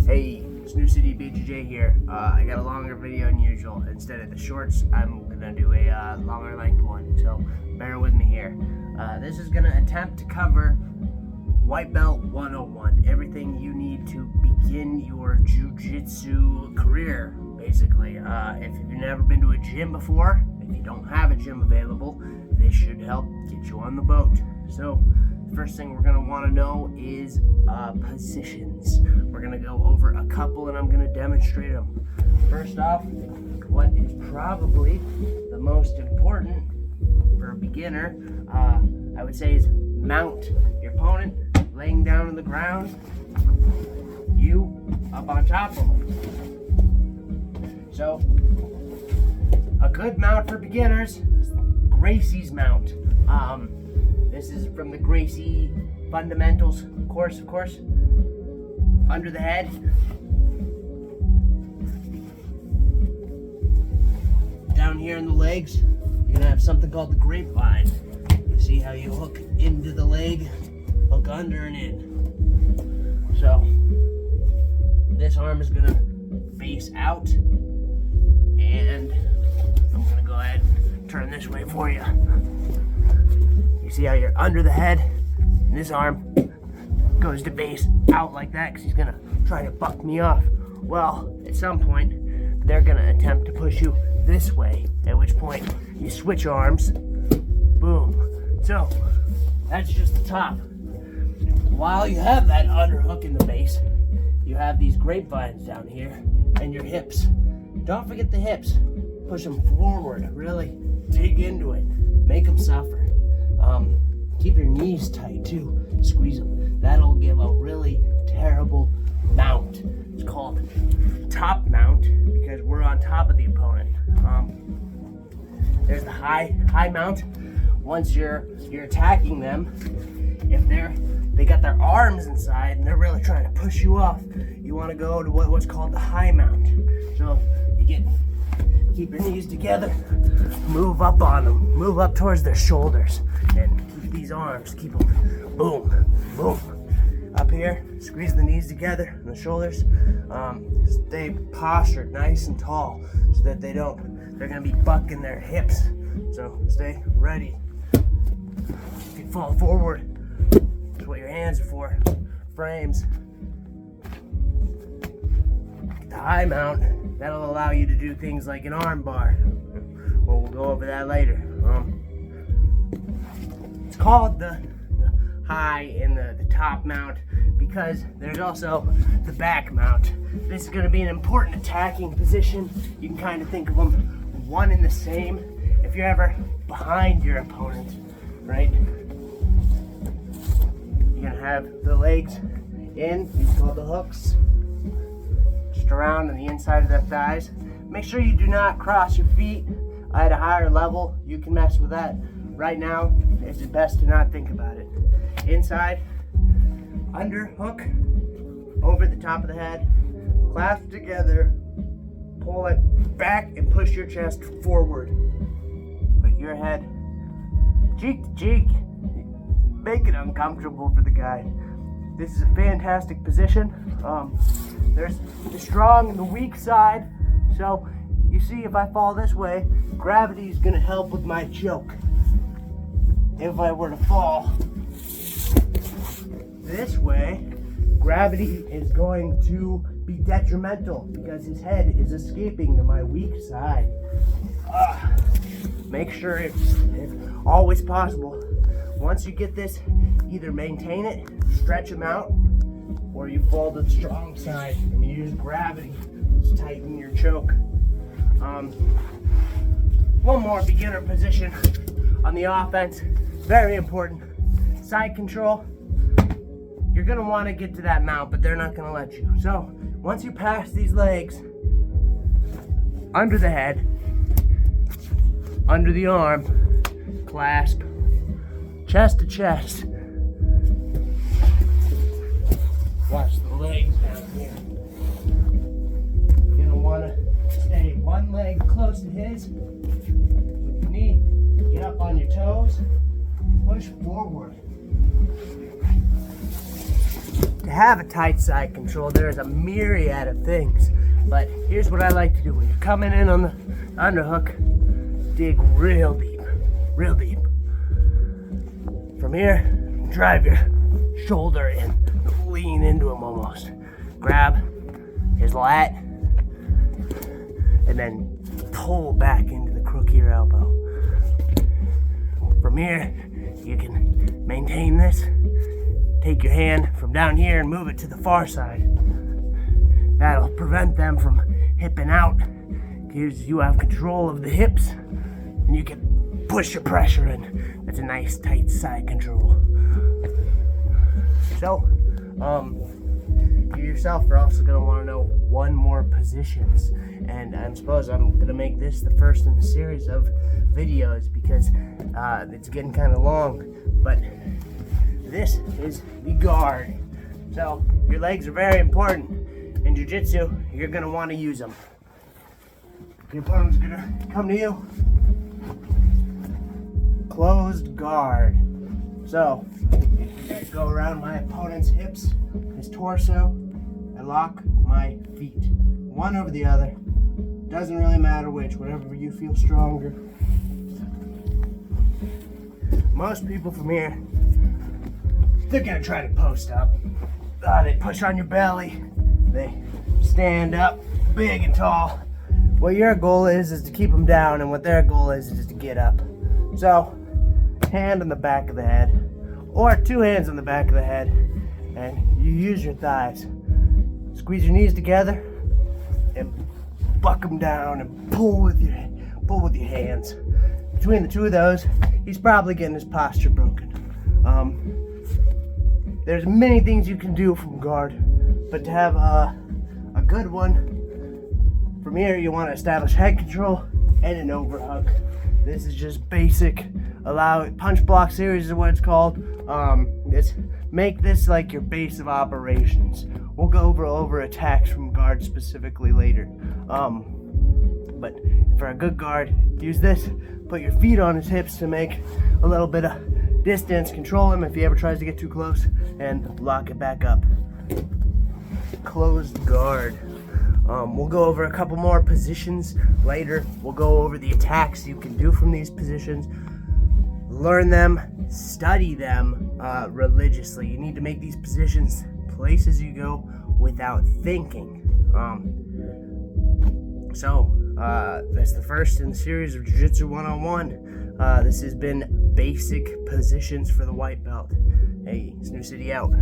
Hey, it's New City BJJ here. I got a longer video than usual. Instead of the shorts, I'm gonna do a longer length one, so bear with me here. This is gonna attempt to cover White Belt 101, everything you need to begin your Jiu-Jitsu career, basically. If you've never been to a gym before, if you don't have a gym available, this should help get you on the boat. So, first thing we're going to want to know is positions. We're going to go over a couple and I'm going to demonstrate them. First off, what is probably the most important for a beginner, I would say, is mount your opponent laying down on the ground, you up on top of him. So, a good mount for beginners is Gracies mount. This is from the Gracie Fundamentals course, of course. Under the head. Down here in the legs, you're gonna have something called the grapevine. You see how you hook into the leg, hook under and in. So, this arm is gonna face out, and I'm gonna go ahead and turn this way for you. You see how you're under the head, and this arm goes to base out like that because he's gonna try to buck me off. Well, at some point, they're gonna attempt to push you this way, at which point you switch arms, boom. So, that's just the top. While you have that underhook in the base, you have these grapevines down here, and your hips. Don't forget the hips. Push them forward, really dig into it, make them suffer. Keep your knees tight too, squeeze them. That'll give a really terrible mount. It's called top mount because we're on top of the opponent. There's the high mount. Once you're attacking them, if they got their arms inside and they're really trying to push you off, you want to go to what's called the high mount. So you keep your knees together, move up on them, move up towards their shoulders, and keep these arms, keep them, boom, boom. Up here, squeeze the knees together and the shoulders. Stay postured nice and tall so that they're gonna be bucking their hips. So stay ready. If you fall forward, that's what your hands are for, frames. Get the high mount. That'll allow you to do things like an arm bar. Well, we'll go over that later. It's called the high and the top mount because there's also the back mount. This is going to be an important attacking position. You can kind of think of them one and the same. If you're ever behind your opponent, right? You're going to have the legs in, these are called the hooks. Around on the inside of their thighs. Make sure you do not cross your feet at a higher level. You can mess with that. Right now, it's best to not think about it. Inside, under hook, over the top of the head, clasp together, pull it back and push your chest forward. Put your head cheek to cheek. Make it uncomfortable for the guy. This is a fantastic position. There's the strong and the weak side. So you see, if I fall this way, gravity is going to help with my choke. If I were to fall this way, gravity is going to be detrimental because his head is escaping to my weak side. Make sure if always possible, once you get this, either maintain it, stretch them out, or you fall to the strong side and you use gravity to tighten your choke. One more beginner position on the offense, very important. Side control. You're gonna want to get to that mount, but they're not gonna let you. So once you pass these legs, under the head, under the arm, clasp, chest to chest. Watch the legs down here. You're gonna want to stay one leg close to his. With your knee, get up on your toes, push forward. have a tight side control, there's a myriad of things. But here's what I like to do. When you're coming in on the underhook, dig real deep, real deep. From here, drive your shoulder in, lean into him almost. Grab his lat, and then pull back into the crook of your elbow. From here, you can maintain this. Take your hand from down here and move it to the far side. That'll prevent them from hipping out. Gives you have control of the hips, and you can push your pressure in. That's a nice tight side control. So, you yourself are also gonna want to know one more positions, and I suppose I'm gonna make this the first in a series of videos because it's getting kind of long. But this is the guard. So your legs are very important. In jiu-jitsu, you're gonna want to use them. Your opponent's gonna come to you. Closed guard. So I go around my opponent's hips, his torso. I lock my feet, one over the other. Doesn't really matter which, whatever you feel stronger. Most people from here, they're gonna try to post up. They push on your belly. They stand up big and tall. What your goal is to keep them down, and what their goal is to get up. So, hand on the back of the head, or two hands on the back of the head, and you use your thighs. Squeeze your knees together and buck them down and pull with your hands. Between the two of those, he's probably getting his posture broken. There's many things you can do from guard, but to have a good one, from here you want to establish head control and an overhook. This is just basic. Punch block series is what it's called. Make this like your base of operations. We'll go over attacks from guard specifically later. But for a good guard, use this. Put your feet on his hips to make a little bit of distance. Control him if he ever tries to get too close, and lock it back up. Closed guard. We'll go over a couple more positions later. We'll go over the attacks you can do from these positions. Learn them, study them religiously. You need to make these positions places you go without thinking. That's the first in the series of Jiu-Jitsu 101. This has been basic positions for the white belt. Hey, Snoo City out.